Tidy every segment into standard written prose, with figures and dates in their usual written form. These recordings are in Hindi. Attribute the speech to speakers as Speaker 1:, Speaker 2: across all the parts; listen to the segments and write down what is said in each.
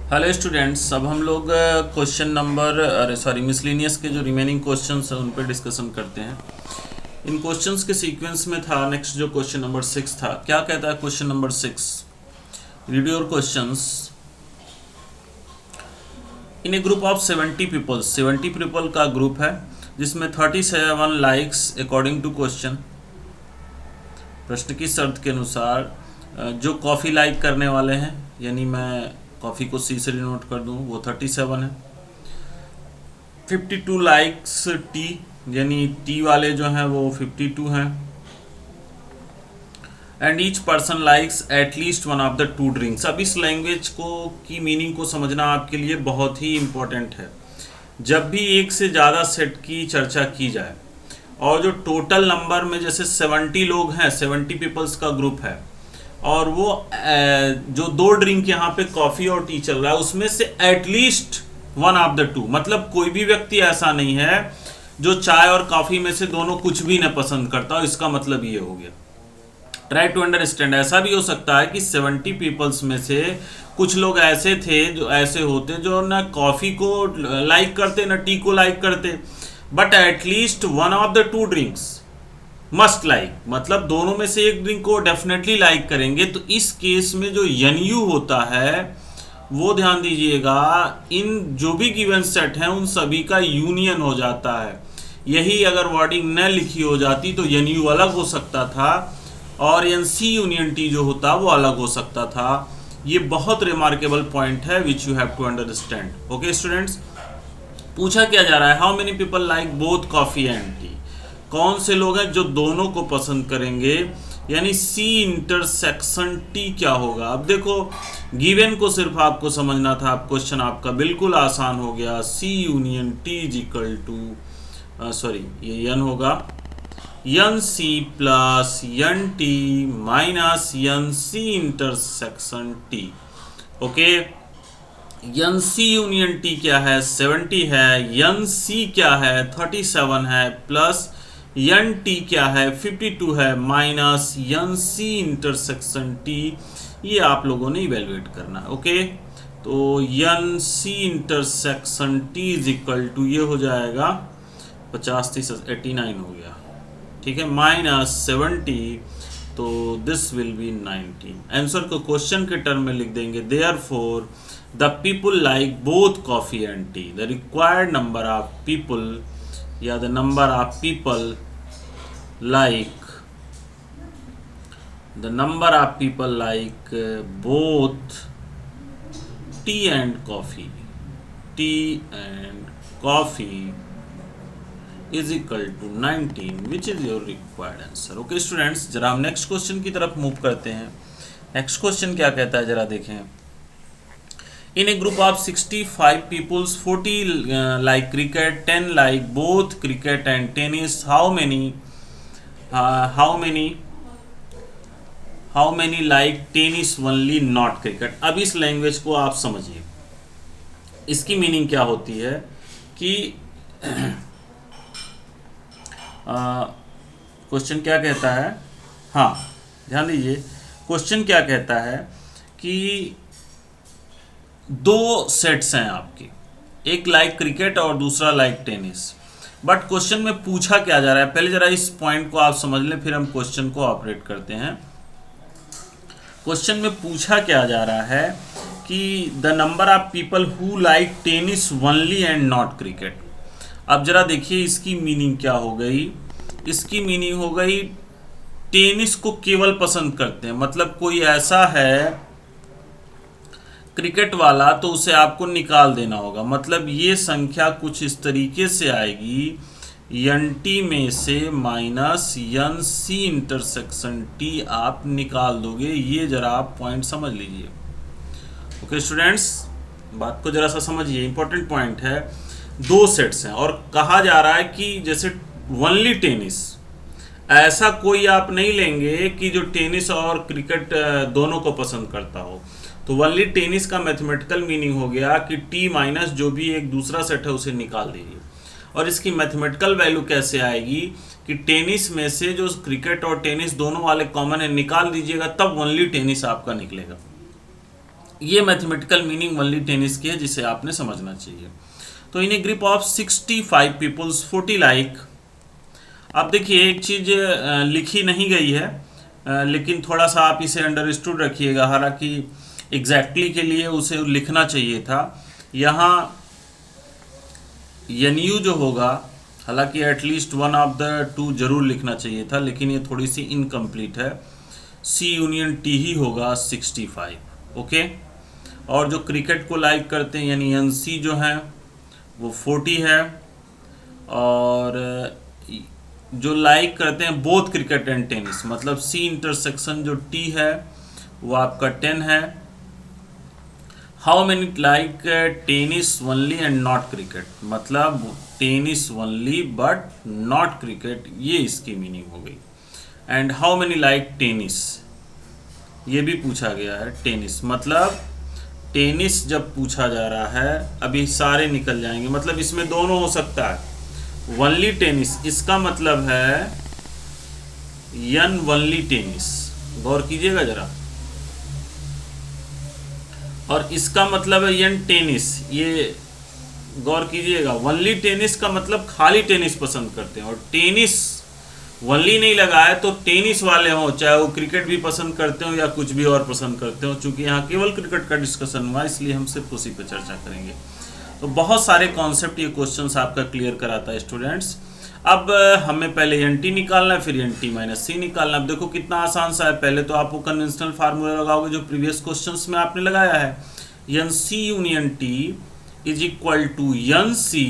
Speaker 1: हेलो स्टूडेंट्स, अब हम लोग क्वेश्चन नंबर मिसलेनियस के जो रिमेनिंग क्वेश्चंस हैं उन पर डिस्कशन करते हैं। इन क्वेश्चंस के सीक्वेंस में था नेक्स्ट जो क्वेश्चन नंबर 6 था। क्या कहता है question number 6? Read your questions. In a group of 70 people, 70 people का ग्रुप है जिसमें 37 लाइक्स अकॉर्डिंग टू क्वेश्चन। प्रश्न की शर्त के अनुसार जो कॉफ़ी लाइक करने वाले हैं, यानी मैं कॉफ़ी को सी से डिनोट कर दूं, वो 37 है। 52 लाइक्स टी, यानी टी वाले जो हैं वो 52 हैं। And each person likes at least one of the two drinks. अब इस लैंग्वेज को की मीनिंग को समझना आपके लिए बहुत ही इम्पोर्टेंट है। जब भी एक से ज़्यादा सेट की चर्चा की जाए और जो टोटल नंबर में जैसे 70 लोग हैं, 70 पीपल्स का ग्रुप है, और वो जो दो ड्रिंक यहाँ पे कॉफ़ी और टी चल रहा है उसमें से at least one of the to, मतलब कोई भी व्यक्ति ऐसा नहीं है जो चाय और कॉफ़ी में से दोनों कुछ भी न पसंद करता। इसका मतलब ये हो गया, ट्राई टू अंडरस्टैंड। ऐसा भी हो सकता है कि 70 पीपल्स में से कुछ लोग ऐसे थे, जो ऐसे होते जो ना कॉफ़ी को लाइक करते ना टी को लाइक करते, but at least one of the two drinks must like, मतलब दोनों में से एक ड्रिंक को डेफिनेटली लाइक करेंगे। तो इस केस में जो यू होता है वो ध्यान दीजिएगा, इन जो भी गिवन सेट हैं उन सभी का यूनियन हो जाता है। यही अगर वर्डिंग न लिखी हो जाती तो यू अलग हो सकता था और एन सी यूनियन टी जो होता वो अलग हो सकता था। ये बहुत रिमार्केबल पॉइंट है which you have to understand. Okay students, पूछा क्या जा रहा है, how many people like both coffee and tea. कौन से लोग हैं जो दोनों को पसंद करेंगे, यानी सी इंटरसेक्शन टी क्या होगा। अब देखो, गिवन को सिर्फ आपको समझना था, क्वेश्चन आपका बिल्कुल आसान हो गया। C union T is equal to ये यन होगा n C plus n T minus n C intersection T. Okay, n C union T क्या है, 70 है। यन सी क्या है, 37 है। प्लस यन टी क्या है, 52 है। Minus n C intersection T, ये आप लोगों ने इवेलुएट करना है। ओके, तो n C intersection T is equal to ये हो जाएगा 50 30 89 हो गया, ठीक है, माइनस 70, तो दिस विल बी 19। आंसर को क्वेश्चन के टर्म में लिख देंगे, therefore the people like both coffee and tea. The required number of people या the number of people like both tea and coffee is equal to 19 which is your required answer. Okay students, जरा हम नेक्स्ट क्वेश्चन की तरफ मूव करते हैं। नेक्स्ट क्वेश्चन क्या कहता है, जरा देखें। In a group of 65 peoples, 40 like cricket, 10 like both cricket and tennis. How many like tennis only not cricket. अब इस लैंग्वेज को आप समझिए, इसकी मीनिंग क्या होती है कि क्वेश्चन क्या कहता है, हाँ ध्यान दीजिए, क्वेश्चन क्या कहता है कि दो सेट्स हैं आपके, एक लाइक क्रिकेट और दूसरा लाइक टेनिस। बट क्वेश्चन में पूछा क्या जा रहा है, पहले जरा इस पॉइंट को आप समझ लें, फिर हम क्वेश्चन को ऑपरेट करते हैं। क्वेश्चन में पूछा क्या जा रहा है कि the number of people who like tennis only and not cricket. अब जरा देखिए इसकी मीनिंग क्या हो गई। इसकी मीनिंग हो गई टेनिस को केवल पसंद करते हैं, मतलब कोई ऐसा है क्रिकेट वाला तो उसे आपको निकाल देना होगा। मतलब ये संख्या कुछ इस तरीके से आएगी, यन टी में से minus n C intersection T आप निकाल दोगे। ये जरा आप पॉइंट समझ लीजिए। ओके स्टूडेंट्स, बात को जरा सा समझिए, इंपॉर्टेंट पॉइंट है। दो सेट्स हैं और कहा जा रहा है कि जैसे ओनली टेनिस, ऐसा कोई आप नहीं लेंगे कि जो टेनिस और क्रिकेट दोनों को पसंद करता हो। तो ओनली टेनिस का मैथमेटिकल मीनिंग हो गया कि टी माइनस जो भी एक दूसरा सेट है उसे निकाल दीजिए। और इसकी मैथमेटिकल वैल्यू कैसे आएगी कि टेनिस में से जो क्रिकेट और टेनिस दोनों वाले कॉमन है निकाल दीजिएगा, तब ओनली टेनिस आपका निकलेगा। ये मैथमेटिकल मीनिंग ओनली टेनिस की है जिसे आपने समझना चाहिए। तो इन a group of 65 peoples 40 like. अब देखिए एक चीज़ लिखी नहीं गई है, लेकिन थोड़ा सा आप इसे अंडरस्टूड रखिएगा, हालांकि एग्जैक्टली के लिए उसे लिखना चाहिए था। यहाँ NU जो होगा, हालांकि at least one of the to जरूर लिखना चाहिए था, लेकिन ये थोड़ी सी इनकम्प्लीट है। C यूनियन T ही होगा 65। ओके। और जो क्रिकेट को लाइक करते हैं यानी NC जो है वो 40 है, और जो लाइक करते हैं बोथ क्रिकेट एंड टेनिस, मतलब C इंटरसेक्शन जो T है वो आपका 10 है। How many like tennis only and not cricket, मतलब tennis only but not cricket, ये इसकी मीनिंग हो गई। And how many like tennis, ये भी पूछा गया है। टेनिस मतलब टेनिस जब पूछा जा रहा है, अभी सारे निकल जाएंगे, मतलब इसमें दोनों हो सकता है। ओनली टेनिस इसका मतलब है यन ओनली टेनिस, गौर कीजिएगा जरा। और इसका मतलब है यन टेनिस, ये गौर कीजिएगा। ओनली टेनिस का मतलब खाली टेनिस पसंद करते हैं, और टेनिस ओनली नहीं लगा है तो टेनिस वाले हों, चाहे वो क्रिकेट भी पसंद करते हो या कुछ भी और पसंद करते हो। चूंकि यहाँ केवल क्रिकेट का डिस्कशन हुआ इसलिए हम सिर्फ उसी पर चर्चा करेंगे। तो बहुत सारे कॉन्सेप्ट ये क्वेश्चंस आपका क्लियर कराता है स्टूडेंट्स। अब हमें पहले NT निकालना है, फिर NT माइनस C निकालना है। अब देखो कितना आसान सा है। पहले तो आप वो कन्वेंशनल फार्मूला लगाओगे जो प्रीवियस क्वेश्चंस में आपने लगाया है। NC union T is equal to NC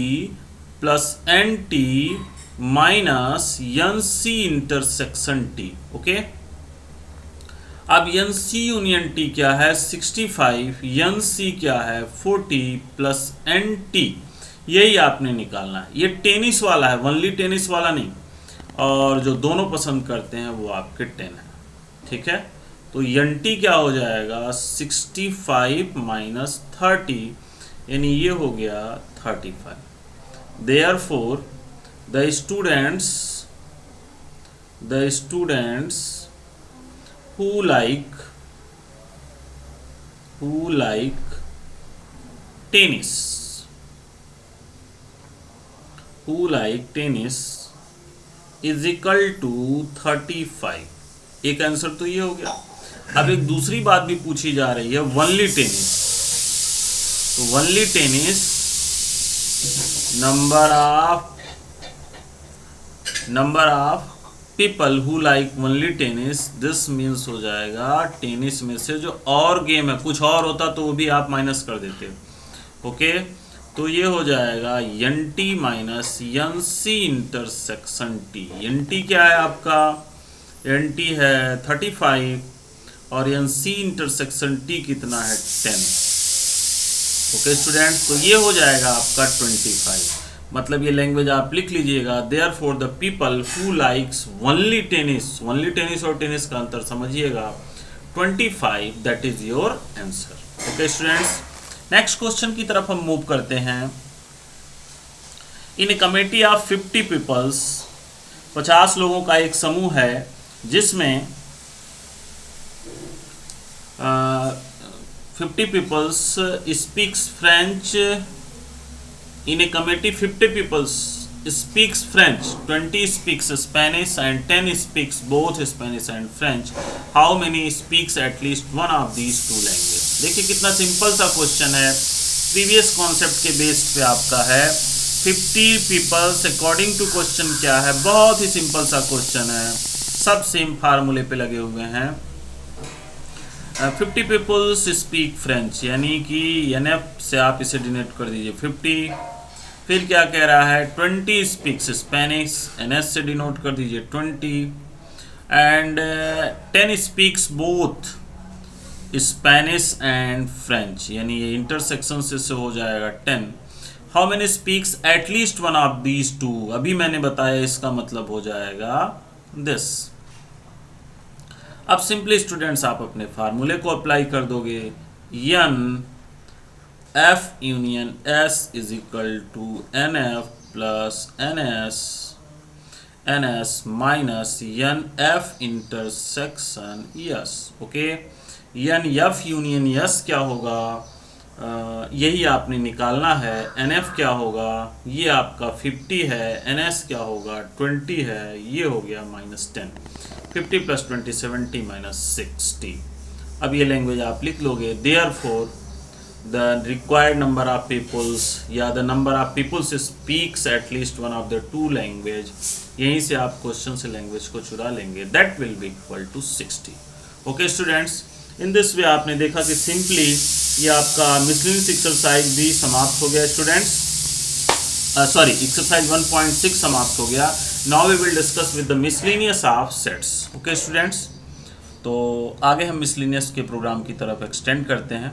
Speaker 1: plus NT minus NC intersection T। Okay. अब NC यूनियन T क्या है 65, NC क्या है 40 प्लस NT, यही आपने निकालना है। ये टेनिस वाला है, ओनली टेनिस वाला नहीं, और जो दोनों पसंद करते हैं वो आपके 10 है। ठीक है। तो NT क्या हो जाएगा 65 माइनस 30, यानी ये हो गया 35। Therefore the students who like tennis is equal to 35। एक आंसर तो ये हो गया। अब एक दूसरी बात भी पूछी जा रही है, ओनली टेनिस। तो only tennis number of people who like only tennis, this means हो जाएगा टेनिस में से जो और गेम है, कुछ और होता तो वो भी आप माइनस कर देते। ओके। तो ये हो जाएगा NT minus NC intersection T। NT क्या है आपका, NT है 35 और NC इंटरसेक्शन T कितना है 10। ओके स्टूडेंट्स, तो ये हो जाएगा आपका 25। मतलब ये लैंग्वेज आप लिख लीजिएगा। There for the people who likes only tennis और टेनिस का अंतर समझिएगा 25, that is your answer. Okay students, next question की तरफ हम मूव करते हैं। In a committee of 50 peoples, 50 लोगों का एक समूह है जिसमें 50 peoples speaks French. In a committee 50 people speaks French, 20 speaks Spanish and 10 speaks both Spanish and French. How many speaks at least one of these two languages? देखिए कितना सिंपल सा क्वेश्चन है, प्रीवियस कॉन्सेप्ट के बेस पे आपका है। 50 पीपल्स अकॉर्डिंग टू क्वेश्चन क्या है, बहुत ही सिंपल सा क्वेश्चन है, सब सेम फार्मूले पे लगे हुए हैं। 50 पीपल्स स्पीक फ्रेंच, यानी कि NF से आप इसे डिनोट कर दीजिए 50। फिर क्या कह रहा है 20 स्पीक्स स्पेनिश, NS से डिनोट कर दीजिए 20। And 10 speaks both Spanish and French, यानी ये इंटरसेक्शन से हो जाएगा 10। How many speaks at least one of these two, अभी मैंने बताया इसका मतलब हो जाएगा दिस। अब सिंपली स्टूडेंट्स आप अपने फार्मूले को अप्लाई कर दोगे। F union S is equal to NF plus NS minus NF intersection S। Okay, N F union S क्या होगा, यही आपने निकालना है। एन एफ क्या होगा, ये आपका 50 है। एन एस क्या होगा, 20 है। ये हो गया -10। 50 + 20 70 -60। अब ये लैंग्वेज आप लिख लोगे। Therefore the required number of peoples या the number of peoples speaks at least one of the two language, यहीं से आप क्वेश्चन से लैंग्वेज को चुरा लेंगे। That will be equal to 60। Okay students, in this way आपने देखा कि सिंपली ये आपका मिसलेनियस एक्सरसाइज भी समाप्त हो गया स्टूडेंट्स। सॉरी, एक्सरसाइज 1.6 समाप्त हो गया। Now we will discuss with the miscellaneous of sets. Okay students, तो आगे हम मिसलेनियस के प्रोग्राम की तरफ एक्सटेंड करते हैं।